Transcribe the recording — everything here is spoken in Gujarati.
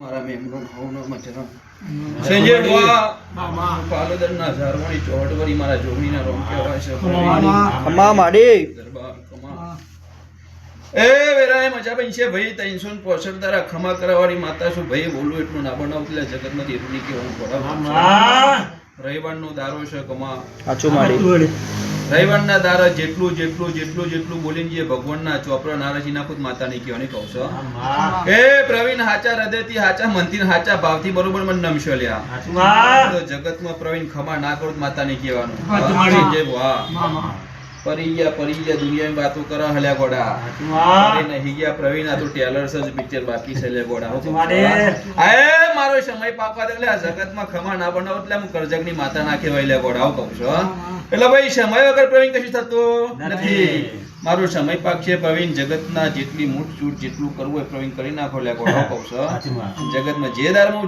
મારા મેમનો ભાવનો મચરો સંજય વા મામા પાલોદરના ઝારવાણી ચોહટવરી મારા જોગણીના રોમ કહેવાય છે ખમા માડી દરબાર ખમા એ વેરાય મજા બન છે ભાઈ 365 તારા ખમા કરવાવાળી માતા છું ભાઈ બોલું એટલું ના બનાવ એટલે જગતમાં દેરુની કે હું પડાવ રવિવારનો દારો છે કમા સાચું માડી રવિવારના દારા જેટલું બોલીને જે ભગવાનના ચોપરા નારાજી નાખું માતાની કહેવાની કહું છો એ પ્રવીણ હાચા હૃદયથી હાચા મનથી હાચા ભાવથી બરોબર મને નમશો લ્યા તો જગતમાં પ્રવીણ ખમા ના કરું માતાની કહેવાનું જય વાહ પરી ગયા દુનિયાની વાતો કરે હલ્યા ગોડા અરે નહીં ગયા પ્રવીણ આ તો ટેલર્સ જ પિક્ચર બાકી છે લે ગોડા એ મારો સમય પાપા એટલે આ જગતમાં ખમા ના બનાવ એટલે હું કરજગની માતા ના કહેવાય લે ગોડા કહું છું એટલે ભાઈ સમય વગર પ્રવીણ કશું થતો નથી મારો સમય પાક છે પ્રવીણ જગતના જેટલી મૂઠ ચૂટ જેટલું કરવું હોય પ્રવીણ કરી નાખો લે ગોડા કહું છું જગતમાં જે દારમાં